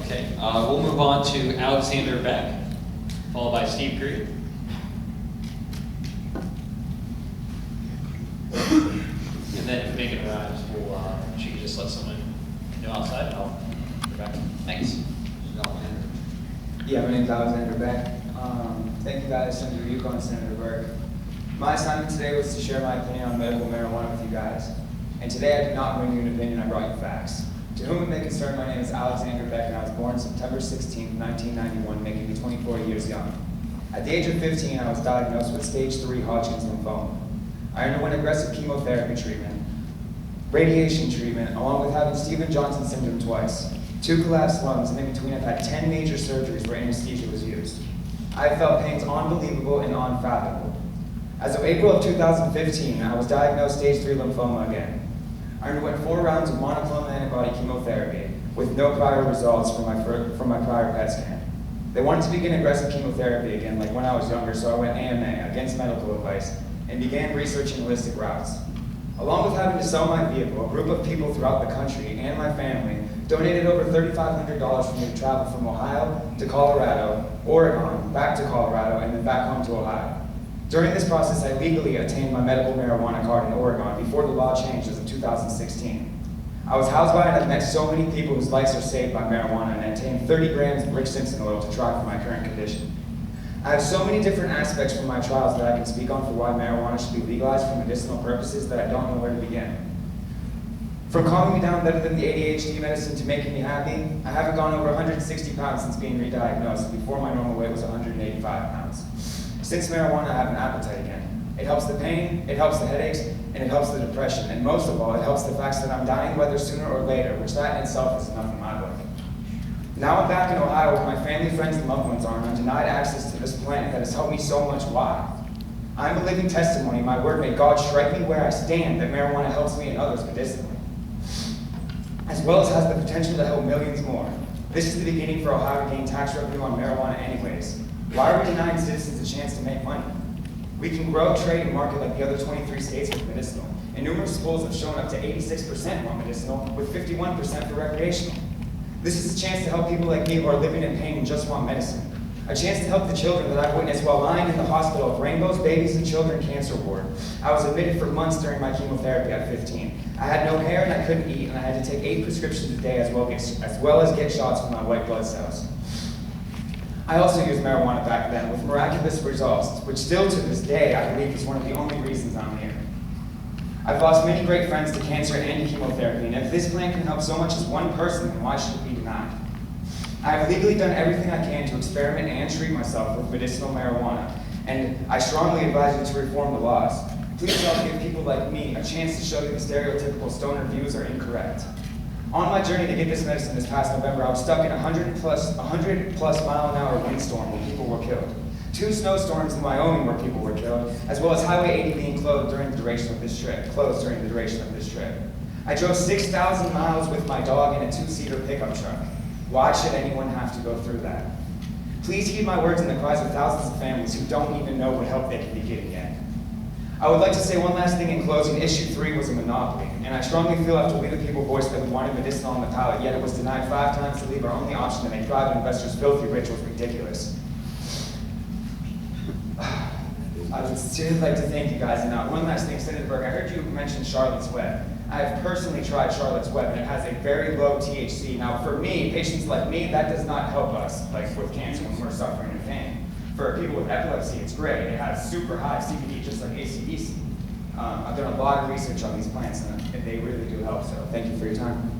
Okay, we'll move on to Alexander Beck, followed by Steve Green. And then if Megan arrives, she can just let someone know outside, and I'll go back. Thanks. Yeah, my name's Alexander Beck. Thank you guys, Senator Yukon and Senator Burke. My assignment today was to share my opinion on medical marijuana with you guys. And today I did not bring you an opinion, I brought you facts. To whom it may concern, my name is Alexander Beck, and I was born September 16, 1991, making me 24 years young. At the age of 15, I was diagnosed with stage 3 Hodgkin's lymphoma. I underwent aggressive chemotherapy treatment, radiation treatment, along with having Stevens-Johnson syndrome twice, 2 collapsed lungs, and in between I've had 10 major surgeries where anesthesia was used. I have felt pains unbelievable and unfathomable. As of April of 2015, I was diagnosed stage 3 lymphoma again. I underwent 4 rounds of monoclonal antibody chemotherapy with no prior results from my prior PET scan. They wanted to begin aggressive chemotherapy again, like when I was younger, so I went AMA, against medical advice, and began researching holistic routes. Along with having to sell my vehicle, a group of people throughout the country and my family donated over $3,500 for me to travel from Ohio to Colorado, Oregon, back to Colorado, and then back home to Ohio. During this process, I legally obtained my medical marijuana card in Oregon before the law changed as of 2016. I was housed by and I've met so many people whose lives are saved by marijuana, and I obtained 30 grams of Rick Simpson oil to try for my current condition. I have so many different aspects from my trials that I can speak on for why marijuana should be legalized for medicinal purposes that I don't know where to begin. From calming me down better than the ADHD medicine to making me happy, I haven't gone over 160 pounds since being re-diagnosed. Before, my normal weight was 185 pounds. Since marijuana, I have an appetite again. It helps the pain, it helps the headaches, and it helps the depression. And most of all, it helps the facts that I'm dying whether sooner or later, which that in itself is enough in my book. Now I'm back in Ohio where my family, friends, and loved ones are, and I'm denied access to this planet that has helped me so much. Why? I'm a living testimony, my word, may God strike me where I stand, that marijuana helps me and others medicinally, as well as has the potential to help millions more. This is the beginning for Ohio to gain tax revenue on marijuana anyways. Why are we denying citizens a chance to make money? We can grow, trade, and market like the other 23 states with medicinal, and numerous polls have shown up to 86% want medicinal, with 51% for recreational. This is a chance to help people like me who are living in pain and just want medicine. A chance to help the children that I've witnessed while lying in the hospital of Rainbow's Babies and Children Cancer Ward. I was admitted for months during my chemotherapy at 15. I had no hair and I couldn't eat, and I had to take 8 prescriptions a day as well as get shots for my white blood cells. I also used marijuana back then with miraculous results, which still to this day I believe is one of the only reasons I'm here. I've lost many great friends to cancer and to chemotherapy, and if this plan can help so much as one person, then why should it be denied? I have legally done everything I can to experiment and treat myself with medicinal marijuana, and I strongly advise you to reform the laws. Please help give people like me a chance to show you the stereotypical stoner views are incorrect. On my journey to get this medicine this past November, I was stuck in a 100 plus mile an hour windstorm where people were killed. 2 snowstorms in Wyoming where people were killed, as well as Highway 80 being closed during the duration of this trip. I drove 6,000 miles with my dog in a 2-seater pickup truck. Why should anyone have to go through that? Please heed my words and the cries of thousands of families who don't even know what help they can be getting yet. I would like to say one last thing in closing. Issue 3 was a monopoly, and I strongly feel after we the people voiced that we wanted medicinal on the ballot, yet it was denied 5 times to leave our only option to make private investors filthy rich was ridiculous. I would sincerely like to thank you guys. And now, one last thing, Senator Burke, I heard you mention Charlotte's Web. I have personally tried Charlotte's Web, and it has a very low THC. Now, for me, patients like me, that does not help us, like with cancer when we're suffering in pain. For people with epilepsy, it's great. It has super high CBD, just like ACDC. I've done a lot of research on these plants, and they really do help, so thank you for your time.